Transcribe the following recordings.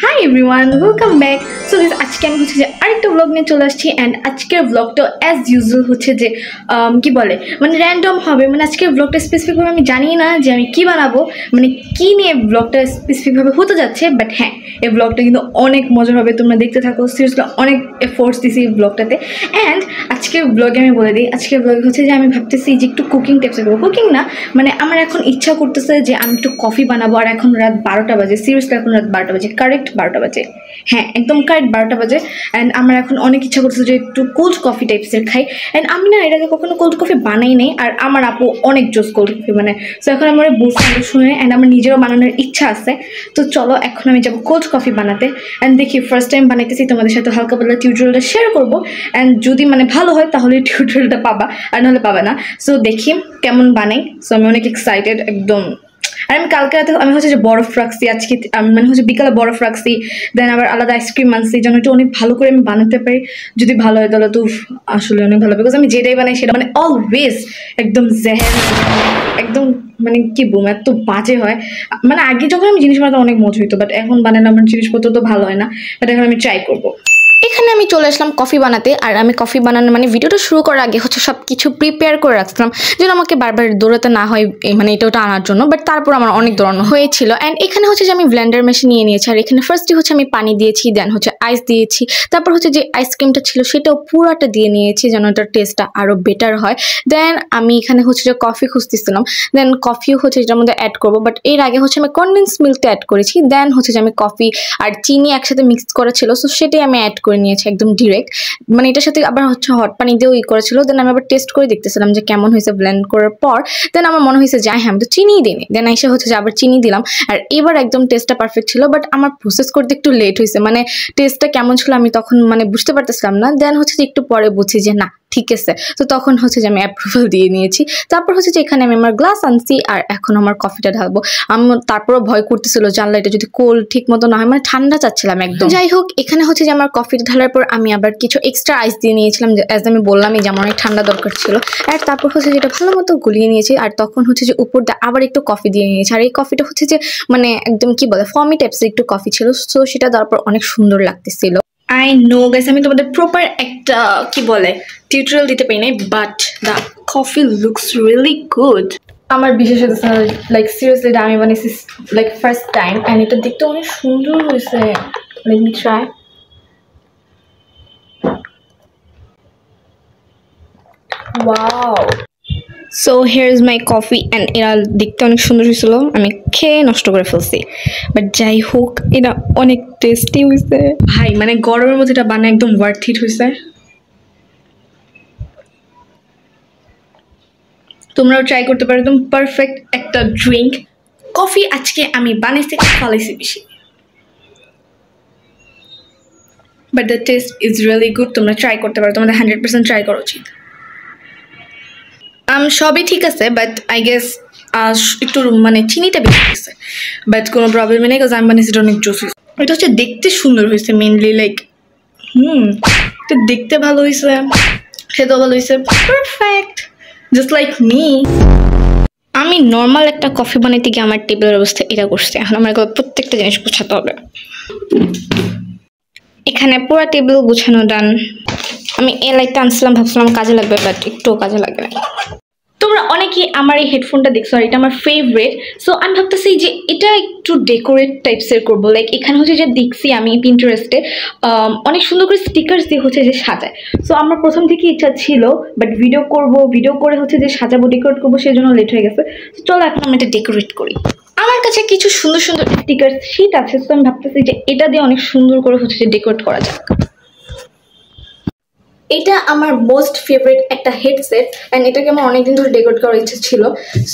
Hi everyone, welcome back. So guys, আজকে আমি হচ্ছে যে আরেকটা ব্লগ নিয়ে চলে আসছি এন্ড আজকের ব্লগটা অ্যাজ ইউজুয়াল হচ্ছে যে কি বলে মানে র্যান্ডম হবে। মানে আজকের ব্লগটা স্পেসিফিকভাবে আমি জানি না যে আমি কি বানাবো, মানে কি নিয়ে ব্লগটা স্পেসিফিকভাবে হতে যাচ্ছে, বাট হ্যাঁ এই ব্লগটা কিন্তু অনেক মজার হবে, তোমরা দেখতে থাকো। সিরিয়াসলি অনেক এফোর্টস দিছি এই ব্লগটাতে। অ্যান্ড আজকের ব্লগে আমি বলে দিই, আজকের ব্লগে হচ্ছে যে আমি ভাবতেছি যে একটু কুকিং টিপসে করবো। কুকিং না, মানে আমার এখন ইচ্ছা করতেছে যে আমি একটু কফি বানাবো। আর এখন রাত 12টা বাজে, সিরিয়াসলি এখন রাত 12টা বাজে, কারেক্ট 12টা বাজে, হ্যাঁ একদম কারেক্ট 12টা বাজে। অ্যান্ড আমার এখন অনেক ইচ্ছা করতেছে যে একটু কোল্ড কফি টাইপসের খাই। অ্যান্ড আমি না এর আগে কখনো কোল্ড কফি বানাই নাই, আর আমার আপু অনেক জোস কোল্ড কফি বানায়। সো এখন আমার বসে শুনে অ্যান্ড আমার নিজেরও বানানোর ইচ্ছা আছে। তো চলো এখন আমি যাবো কোল্ড কফি বানাতে। অ্যান্ড দেখি ফার্স্ট টাইম বানাইতেছি, তোমাদের সাথে হালকা পাতলা টিউটোরিয়ালটা শেয়ার করবো। অ্যান্ড যদি মানে ভালো হয় তাহলে টিউটোরিয়ালটা পাবা, আর নাহলে পাবে না। সো দেখি কেমন বানাই। সো আমি অনেক এক্সাইটেড একদম। আর আমি কালকে রাতে আমি হচ্ছে যে বরফ রাখছি, আজকে মানে হচ্ছে বিকালে বরফ রাখছি, দেন আবার আলাদা আইসক্রিম আনছি যেন এটা অনেক ভালো করে আমি বানাতে পারি। যদি ভালো হয় তাহলে তো আসলে অনেক ভালো, বিকজ আমি যেটাই বানাই সেটা মানে অলওয়েজ একদম জেহের, একদম মানে কি বলবো এত বাজে হয়। মানে আগে যখন আমি জিনিস বানাতে অনেক মজা হইতো, বাট এখন বানালে আমার জিনিসপত্র তো ভালো হয় না। বাট এখন আমি ট্রাই করবো। এখানে আমি চলে আসলাম কফি বানাতে। আর আমি কফি বানানো মানে ভিডিওটা শুরু করার আগে হচ্ছে সব কিছু প্রিপেয়ার করে রাখছিলাম যেন আমাকে বারবার দৌড়াতে না হয়, মানে এটা ওটা আনার জন্য। বাট তারপর আমার অনেক দৌড়ানো হয়েছিল। অ্যান্ড এখানে হচ্ছে যে আমি ব্লেন্ডার মেশিন নিয়ে নিয়েছি। আর এখানে ফার্স্টে হচ্ছে আমি পানি দিয়েছি, দেন হচ্ছে আইস দিয়েছি, তারপর হচ্ছে যে আইসক্রিমটা ছিল সেটাও পুরোটা দিয়ে নিয়েছি যেন এটার টেস্টটা আরও বেটার হয়। দেন আমি এখানে হচ্ছে যে কফি খুঁজতেছিলাম, দেন কফিও হচ্ছে এটার মধ্যে অ্যাড করবো। বাট এর আগে হচ্ছে আমি কনডেন্স মিল্কটা অ্যাড করেছি। দেন হচ্ছে যে আমি কফি আর চিনি একসাথে মিক্স করা ছিল, সো সেটাই আমি অ্যাড করে নিয়েছি একদম ডিরেক্ট। মানে এটার সাথে আবার হচ্ছে হট পানি দিয়েও করেছিল। দেন আমি আবার টেস্ট করে দেখতেছিলাম যে কেমন হয়েছে ব্লেন্ড করার পর। দেন আমার মনে হয়েছে যে হ্যাঁ আমি তো চিনিই দিইনি। দেন এসে হচ্ছে যে আবার চিনি দিলাম, আর এবার একদম টেস্টটা পারফেক্ট ছিল। বাট আমার প্রসেস করতে একটু লেট হয়েছে, মানে টেস্টটা কেমন ছিল আমি তখন মানে বুঝতে পারতেছিলাম না। দেন হচ্ছে যে একটু পরে বুঝছি যে না ঠিক আছে, তো তখন হচ্ছে যে আমি অ্যাপ্রুভাল দিয়ে নিয়েছি। তারপর হচ্ছে যে এখানে আমি আমার গ্লাস আনছি, আর এখন আমার কফিটা ঢালবো। আমি তারপরও ভয় করতেছিল জানলা এটা যদি কোল্ড ঠিক মতো না হয়, মানে ঠান্ডা চাচ্ছিলাম একদম। যাই হোক, এখানে হচ্ছে যে আমার কফিটা ঢালার পর আমি আবার কিছু এক্সট্রা আইস দিয়ে নিয়েছিলাম, অ্যাজ আমি বললামই যে আমার অনেক ঠান্ডা দরকার ছিল। আর তারপর হচ্ছে যেটা ভালো মতো গুলিয়ে নিয়েছি, আর তখন হচ্ছে যে উপর দিয়ে আবার একটু কফি দিয়ে নিয়েছি। আর এই কফিটা হচ্ছে যে মানে একদম কি বলে ফর্মি টাইপসের একটু কফি ছিল, সো সেটা দেওয়ার পর অনেক সুন্দর লাগতেছিল। আই নো গাইস, আমি তোমাদের প্রপার একটা কি বলে টিউটোরিয়াল দিতে পারি নাই, but the coffee looks really good. আমার বিশেষ লাইক সিরিয়াসলি এটা আমি বানিয়েছি লাইক ফার্স্ট টাইম, অ্যান্ড এটা দেখতে অনেক সুন্দর হয়েছে। Let me try. Wow, so here is my coffee. And এরা দেখতে অনেক সুন্দর হয়েছিল, আমি খেয়ে নষ্ট করে ফেলছি। বাট যাই হোক, এটা অনেক টেস্টি হয়েছে ভাই, মানে গরমের মধ্যে এটা বানায় একদম ওয়ার্থ ইট হয়েছে। তোমরাও ট্রাই করতে পারো, একদম পারফেক্ট একটা ড্রিঙ্ক। কফি আজকে আমি বানাইছি ফালাইছি বেশি, but the test is really good. তোমরা ট্রাই করতে পারো, তোমাদের 100% ট্রাই করা উচিত। সবই ঠিক আছে, বাট আই গেস একটু মানে চিনিটা বেশি গেছে, বাট কোনো প্রবলেম নেই, কারণ আমি বানিয়েছি এটা অনেক জুস হয়েছে। এটা হচ্ছে দেখতে সুন্দর হয়েছে মেনলি, লাইক এটা দেখতে ভালো হয়েছে, খেতেও ভালো হয়েছে, পারফেক্ট জাস্ট লাইক মি। আমি নর্মাল একটা কফি বানাইতে গিয়ে আমার টেবিলের অবস্থা এটা করছে। এখন আমার প্রত্যেকটা জিনিস গোছাতে হবে। এখানে পুরো টেবিল গোছানো ডান। আমি এই লাইটটা আনছিলাম, ভাবছিলাম কাজে লাগবে, বাট একটুও কাজে লাগে না। তোমরা অনেকেই আমার এই হেডফোনটা দেখছো, আর এটা আমার ফেভারিট। সো আমি ভাবতেছি যে এটা একটু ডেকোরেট টাইপসের করবো। লাইক এখানে হচ্ছে যে দেখছি আমি পিন্টারেস্টে অনেক সুন্দর করে স্টিকার্স দিয়ে হচ্ছে যে সাজায়। সো আমার প্রথম থেকে ইচ্ছা ছিল, বাট ভিডিও করে হচ্ছে যে সাজাবো, ডেকোরেট করবো, সেই জন্য লেট হয়ে গেছে। চলো এখন আমি এটা ডেকোরেট করি। আমার কাছে কিছু সুন্দর সুন্দর স্টিকার শিট আছে, তো আমি ভাবতেছি যে এটা দিয়ে অনেক সুন্দর করে হচ্ছে যে ডেকোরেট করা যাক। এটা আমার মোস্ট ফেভারিট একটা হেডসেট, অ্যান্ড এটাকে আমার অনেকদিন ধরে ডেকোরেট করার ইচ্ছা ছিল।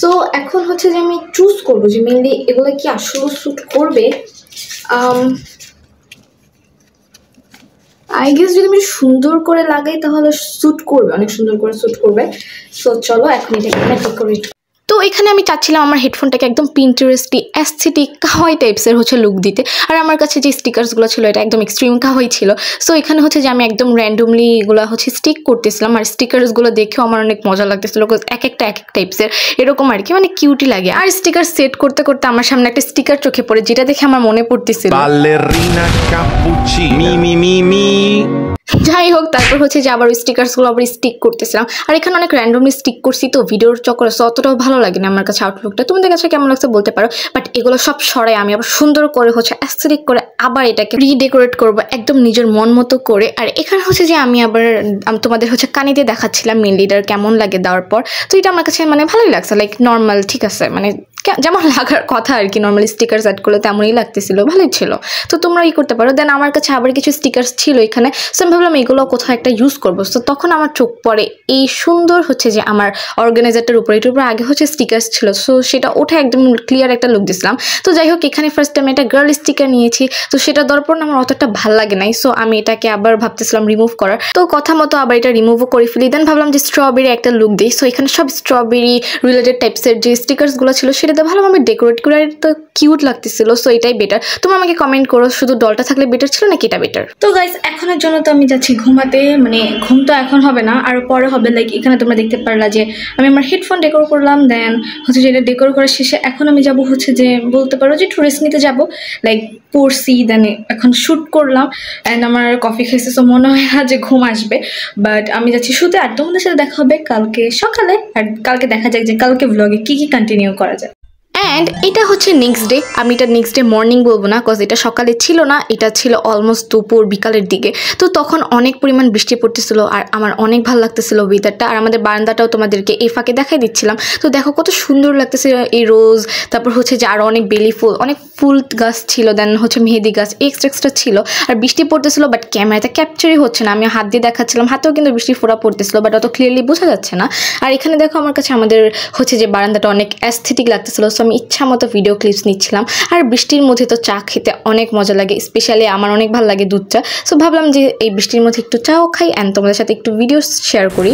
সো এখন হচ্ছে যে আমি চুজ করবো যে মেনলি এগুলো কি আসলে স্যুট করবে। আই গেস যদি আমি সুন্দর করে লাগাই তাহলে স্যুট করবে, অনেক সুন্দর করে স্যুট করবে। সো চলো এখন এটাকে ডেকোরেট। তো তো এখানে আমি চাচ্ছিলাম আমার হেডফোনটাকে একদম পিন্টারেস্টি অ্যাস্থেটিক কাওয়াই টাইপসের হচ্ছে লুক দিতে। আর আমার কাছে যে স্টিকার্সগুলো ছিল এটা একদম এক্সট্রিম কাওয়াই ছিল। সো এখানে হচ্ছে যে আমি একদম র্যান্ডমলি এগুলো হচ্ছে স্টিক করতেছিলাম, আর স্টিকার্সগুলো দেখেও আমার অনেক মজা লাগতেছিল, এক একটা টাইপসের এরকম আর কি, মানে কিউটি লাগে। আর স্টিকার সেট করতে করতে আমার সামনে একটা স্টিকার চোখে পড়ে, যেটা দেখে আমার মনে পড়তেছিল ballerina cappuccino mi যাই হোক, তারপর হচ্ছে যে আবার স্টিকার্সগুলো আবার স্টিক করতেছিলাম। আর এখানে অনেক র্যান্ডমলি স্টিক করছি, তো ভিডিওর চক্করে অতটাও ভালো লাগে না আমার কাছে আউটলুকটা। তোমাদের কাছে কেমন লাগছে বলতে পারো। বাট এগুলো সব সরাই আমি আবার সুন্দর করে হচ্ছে অ্যাস্থেটিক করে আবার এটাকে রিডেকোরেট করবো একদম নিজের মন মতো করে। আর এখানে হচ্ছে যে আমি আবার তোমাদের হচ্ছে কানে দিয়ে দেখাচ্ছিলাম মেন লিডার কেমন লাগে দেওয়ার পর। তো এটা আমার কাছে মানে ভালোই লাগছে, লাইক নর্মাল, ঠিক আছে, মানে যেমন লাগার কথা আর কি, নর্মালি স্টিকার সেট করলে তেমনই লাগতেছিল, ভালোই ছিল। তো তোমরা করতে পারো। দেন আমার কাছে আবার কিছু স্টিকার্স ছিল এখানে, সো আমি ভাবলাম এগুলো কোথাও একটা ইউজ করবো। তো তখন আমার চোখ পড়ে এই সুন্দর হচ্ছে যে আমার অর্গানাইজারটার উপরে, এটার উপরে আগে হচ্ছে স্টিকার্স ছিল, সো সেটা ওঠে একদম ক্লিয়ার একটা লুক দিছিলাম। তো যাই হোক, এখানে ফার্স্ট টাইম একটা গার্ল স্টিকার নিয়েছি, তো সেটা দেওয়ার পর আমার অতটা ভালো লাগে নাই, সো আমি এটাকে আবার ভাবতেছিলাম রিমুভ করার। তো কথা মতো আবার এটা রিমুভও করে ফেলি। দেন ভাবলাম যে স্ট্রবেরি একটা লুক দিই, সো এখানে সব স্ট্রবেরি রিলেটেড টাইপসের যে স্টিকার্সগুলো ছিল সেটাতে ভালোভাবে ডেকোরেট করে, তো কিউট লাগতেছিল। সো এটাই বেটার। তোমরা আমাকে কমেন্ট করো শুধু ডলটা থাকলে বেটার ছিল নাকি এটা বেটার। তো গাইস, এখনের জন্য তো আমি যাচ্ছি ঘুমাতে, মানে ঘুম তো এখন হবে না, আরও পরে হবে। লাইক এখানে তোমরা দেখতে পারলা যে আমি আমার হেডফোন ডেকোর করলাম, দেন হচ্ছে যে এটা ডেকোর করার শেষে এখন আমি যাব হচ্ছে যে বলতে পারো যে টুরিস্ট নিতে যাব, লাইক পড়ছি, দেন এখন শ্যুট করলাম অ্যান্ড আমার কফি খেয়েছে, সো মনে হয় না যে ঘুম আসবে। বাট আমি যাচ্ছি শুতে, আর তোমাদের সাথে দেখা হবে কালকে সকালে। আর কালকে দেখা যাক যে কালকে ব্লগে কী কী কন্টিনিউ করা যায়। অ্যান্ড এটা হচ্ছে নেক্সট ডে, আমি এটা নেক্সট ডে মর্নিং বলবো না, কজ এটা সকালে ছিল না, এটা ছিল অলমোস্ট দুপুর বিকালের দিকে। তো তখন অনেক পরিমাণ বৃষ্টি পড়তেছিল আর আমার অনেক ভালো লাগতেছিল ওয়েদারটা। আর আমাদের বারান্দাটাও তোমাদেরকে এই ফাঁকে দেখাই দিচ্ছিলাম। তো দেখো কত সুন্দর লাগতেছে এই রোজ, তারপর হচ্ছে যে আরও অনেক বেলি ফুল, অনেক ফুল গাছ ছিল, দেন হচ্ছে মেহেদি গাছ এক্সট্রা ছিল। আর বৃষ্টি পড়তেছিল, বাট ক্যামেরাতে ক্যাপচারই হচ্ছে না। আমি হাত দিয়ে দেখাচ্ছিলাম, হাতেও কিন্তু বৃষ্টি ফোঁটা পড়তেছিল, বাট অত ক্লিয়ারলি বোঝা যাচ্ছে না। আর এখানে দেখো আমার কাছে আমাদের হচ্ছে যে বারান্দাটা অনেক অ্যাস্থেটিক লাগতেছিল, সো আমি ইচ্ছা মতো ভিডিও ক্লিপস নিচ্ছিলাম। আর বৃষ্টির মধ্যে তো চা খেতে অনেক মজা লাগে, স্পেশালি আমার অনেক ভালো লাগে দুধ চা। সো ভাবলাম যে এই বৃষ্টির মধ্যে একটু চাও খাই অ্যান্ড তোমাদের সাথে একটু ভিডিও শেয়ার করি।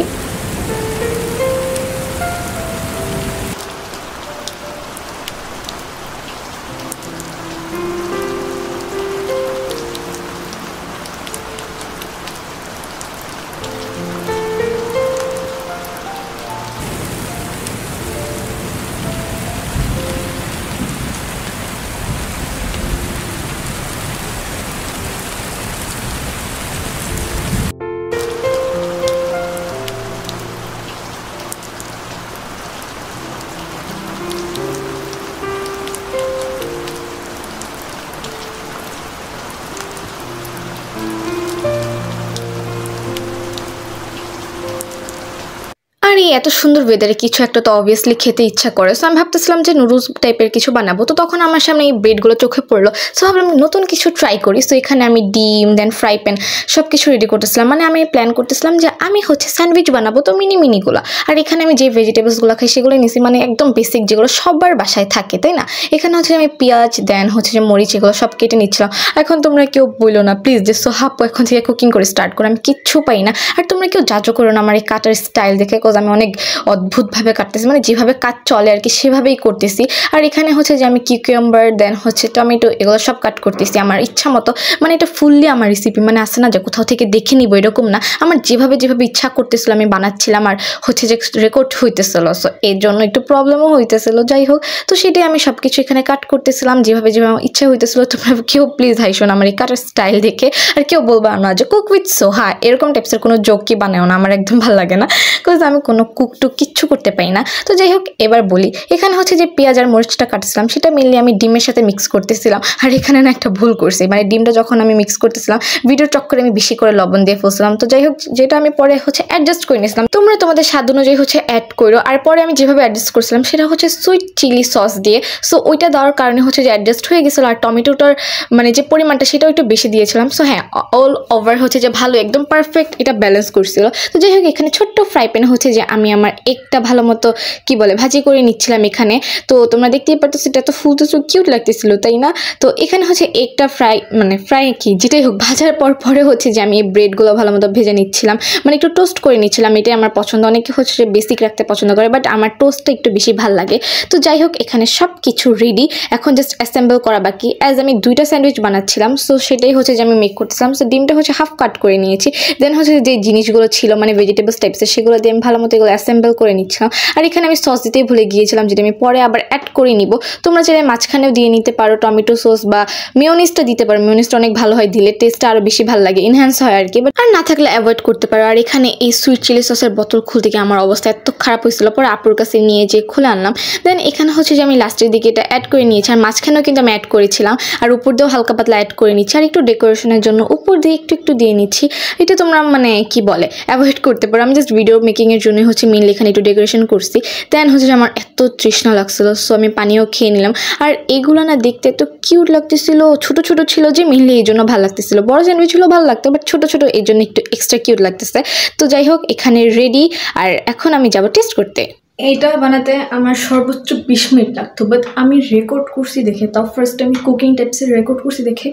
আর এই এত সুন্দর ওয়েদারে কিছু একটা তো অবভিয়াসলি খেতে ইচ্ছা করে। সো আমি ভাবতেছিলাম যে নুডলস টাইপের কিছু বানাবো। তো তখন আমার সামনে এই ব্রেডগুলো চোখে পড়লো, সো ভাবলাম নতুন কিছু ট্রাই করি। সো এখানে আমি ডিম, দেন ফ্রাই প্যান সব কিছু রেডি করতেছিলাম, মানে আমি প্ল্যান করতেছিলাম যে আমি হচ্ছে স্যান্ডউইচ বানাবো, তো মিনিগুলো। আর এখানে আমি যে ভেজিটেবলসগুলো খাই সেগুলো নিছি, মানে একদম বেসিক যেগুলো সবার বাসায় থাকে, তাই না। এখানে হচ্ছে আমি পেঁয়াজ, দেন হচ্ছে যে মরিচ, এগুলো সব কেটে নিচ্ছিলাম। এখন তোমরা কেউ বললো না প্লিজ যে সোহাপু এখন থেকে কুকিং করে স্টার্ট করো, আমি কিচ্ছু পাই না। আর তোমরা কেউ জাজও করো না আমার এই কাটার স্টাইল দেখে, কজ আমি অনেক অদ্ভুতভাবে কাটতেছি, মানে যেভাবে কাজ চলে আর কি সেভাবেই করতেছি। আর এখানে হচ্ছে যে আমি কিউকাম্বার, দেন হচ্ছে টমেটো, এগুলো সব কাট করতেছি আমার ইচ্ছা মতো। মানে এটা ফুললি আমার রেসিপি, মানে আসে না যে কোথাও থেকে দেখে নিব এরকম না, আমার যেভাবে ইচ্ছা করতেছিল আমি বানাচ্ছিলাম। আর হচ্ছে যে রেকর্ড হইতেছিল, সো এর জন্য একটু প্রবলেমও হইতেছিল। যাই হোক, তো সেটাই আমি সব কিছু এখানে কাট করতেছিলাম যেভাবে ইচ্ছা হইতেছিল। তোমরা কেউ প্লিজ হাইসো না আমার এই কাটার স্টাইল দেখে, আর কেউ বলবা না যে কুক উইথ সোহা এরকম টাইপসের কোনো জোক কি বানাও না, আমার একদম ভালো লাগে না, বিকজ আমি কোনো কুক টুক কিচ্ছু করতে পারি না। তো যাই হোক, এবার বলি, এখানে হচ্ছে যে পেঁয়াজ আর মরিচটা কাটছিলাম সেটা মেনলি আমি ডিমের সাথে মিক্স করতেছিলাম। আর এখানে না একটা ভুল করছি, মানে ডিমটা যখন আমি মিক্স করতেছিলাম ভিডিওর চক্করে আমি বেশি করে লবণ দিয়ে ফেলছিলাম। তো যাই হোক, যেটা আমি পরে হচ্ছে অ্যাডজাস্ট করে নিয়েছিলাম, তোমরা তোমাদের স্বাদ অনুযায়ী হচ্ছে অ্যাড করো। আর পরে আমি যেভাবে অ্যাডজাস্ট করছিলাম সেটা হচ্ছে সুইট চিলি সস দিয়ে, সো ওইটা দেওয়ার কারণে হচ্ছে যে অ্যাডজাস্ট হয়ে গেছিলো। আর টমেটোটার মানে যে পরিমাণটা সেটাও একটু বেশি দিয়েছিলাম। সো হ্যাঁ, অল ওভার হচ্ছে যে ভালো একদম পারফেক্ট এটা ব্যালেন্স করছিল। তো যাই হোক, এখানে ছোট্ট ফ্রাই প্যানে হচ্ছে যে আমি আমার একটা ভালো মতো কি বলে ভাজি করে নিচ্ছিলাম এখানে। তো তোমরা দেখতেই পারতো সেটা তো ফুলতেছো কিউট লাগতেছিল তাই না? তো এখানে হচ্ছে একটা ফ্রাই কি যেটাই হোক ভাজার পরে হচ্ছে যে আমি এই ব্রেডগুলো ভালো মতো ভেজে নিচ্ছিলাম, মানে একটু টোস্ট করে নিচ্ছিলাম। এটাই আমার পছন্দ। অনেকে হচ্ছে বেসিক রাখতে পছন্দ করে, বাট আমার টোস্টটা একটু বেশি ভালো লাগে। তো যাই হোক এখানে সব কিছু রেডি, এখন জাস্ট অ্যাসেম্বল করা বাকি। অ্যাজ আমি 2টা স্যান্ডউইচ বানাচ্ছিলাম, সো সেটাই হচ্ছে যে আমি মেক করতেছিলাম। সো ডিমটা হচ্ছে হাফ কাট করে নিয়েছি, দেন হচ্ছে যে জিনিসগুলো ছিল মানে ভেজিটেবলস টাইপসের সেগুলো দিয়ে আমি ভালো মতো এগুলো অ্যাসেম্বল করে নিচ্ছিলাম। আর এখানে আমি সস দিতেই ভুলে গিয়েছিলাম, যেটা আমি পরে আবার অ্যাড করে নিব। তোমরা চাইলে মাঝখানেও দিয়ে নিতে পারো টমেটো সস বা মিওনিজটা দিতে পারো। মিওনিজটা অনেক ভালো হয়, দিলে টেস্টটা আরও বেশি ভালো লাগে, ইনহ্যান্স হয় আর কি। বাট আর না থাকলে অ্যাভয়েড করতে পারো। আর এখানে এই সুইট চিলি সসের বোতল খুলতে গিয়ে আমার অবস্থা এত খারাপ হয়েছিল, পরে আপুর কাছে নিয়ে যেয়ে খুলে আনলাম। দেন এখানে হচ্ছে যে আমি লাস্টের দিকে এটা অ্যাড করে নিয়েছি, আর মাঝখানেও কিন্তু আমি অ্যাড করেছিলাম, আর উপর দিয়েও হালকা পাতলা অ্যাড করে নিচ্ছি। আর একটু ডেকোরেশনের জন্য উপর দিয়ে একটু দিয়ে নিচ্ছি। এটা তোমরা মানে কি বলে অ্যাভয়েড করতে পারো। আমি জাস্ট ভিডিও মেকিংয়ের জন্য হচ্ছে মেনলি এখানে একটু ডেকোরেশন করছি। দেন হচ্ছে যে আমার এত তৃষ্ণা লাগছিল, সো আমি পানিও খেয়ে নিলাম। আর এগুলো না দেখতে এত কিউট লাগতেছিল, ছোট ছোট ছিল যে মেনলি এই জন্য ভালো লাগতেছিল। বড় স্যান্ডউইচগুলো ভালো লাগতো, বাট ছোট ছোট এই জন্য একটু এক্সট্রা কিউট লাগতেছে। তো যাই হোক এখানে রেডি, আর এখন আমি যাব টেস্ট করতে। এইটা বানাতে আমার সর্বোচ্চ 20 মিনিট লাগতো, বাট আমি রেকর্ড করছি দেখে, তাও ফার্স্ট আমি কুকিং টিপসের রেকর্ড করছি দেখে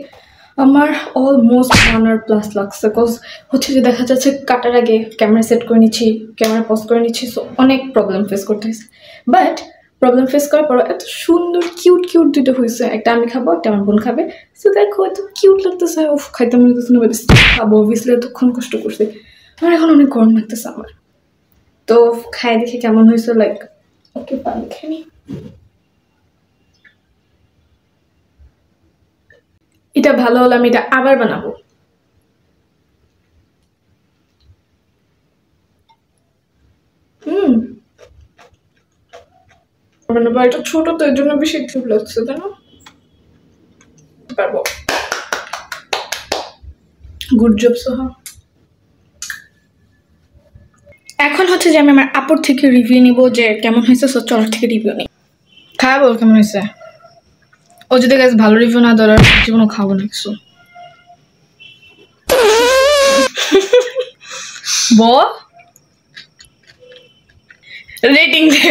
আমার অলমোস্ট 1 hour প্লাস লাগছে। বিকজ হচ্ছে যে দেখা যাচ্ছে কাটার আগে ক্যামেরা সেট করে নিচ্ছি, ক্যামেরা পজ করে নিচ্ছি, সো অনেক প্রবলেম ফেস করতে হয়েছে। বাট প্রবলেম ফেস করার পর এত সুন্দর কিউট দুটো হয়েছে। একটা আমি খাবো, একটা আমার বোন খাবে। সো দেখো এত কিউট লাগতেছে, উফ খাইতে মনে লাগতেছে না, খাবো অবভিয়াসলি, এতক্ষণ কষ্ট করছি। আর এখন অনেক গরম লাগতেছে আমার, তো খাই দেখে কেমন হয়েছে। লাইক ওকে পানি খেয়ে নি। এটা ভালো হলে আমি এটা আবার বানাবো। এটা ছোট তো এর জন্য বেশি কিউট লাগছে, তাই না? পারবো। গুড জব সোহা। এখন হচ্ছে যে আমি আমার আপুর থেকে রিভিউ নিব যে কেমন হয়েছে। সো চলো থেকে রিভিউ নিই। খাওয়া বল কেমন হয়েছে। ও যদি গাছ ভালো রিভিউ না দেওয়ার জীবনও খাবো না কিছু। বল রেটিং দে।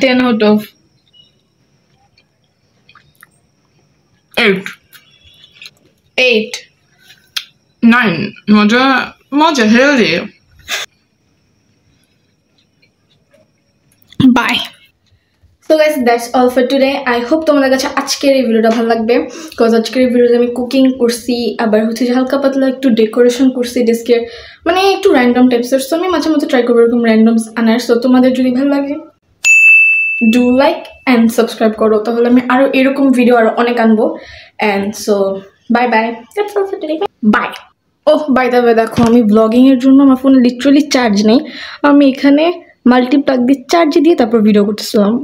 10 out of 8. 9. মজা healthy. Bye. So guys that's all for today. I hope তোমাদের কাছে আজকের এই ভিডিওটা ভালো লাগবে, বিকজ আজকের এই ভিডিওতে আমি কুকিং করছি, আবার হচ্ছে যে হালকা পাতলা একটু ডেকোরেশন করছি ডেস্কের, মানে একটু র্যান্ডম টাইপসের। সো আমি মাঝে মধ্যে ট্রাই করবো এরকম র্যান্ডমস আনার। সো তোমাদের যদি ভালো লাগে ডু লাইক অ্যান্ড সাবস্ক্রাইব করো, তাহলে আমি আরও এরকম ভিডিও আরও অনেক আনবো। And so bye bye, that's all for today, bye. Oh by the way, দেখো আমি ব্লগিংয়ের জন্য আমার ফোনে লিটারালি চার্জ নেই, আমি এখানে মাল্টিপ্লাগ দিয়ে চার্জ দিয়ে তারপর ভিডিও করতেছিলাম।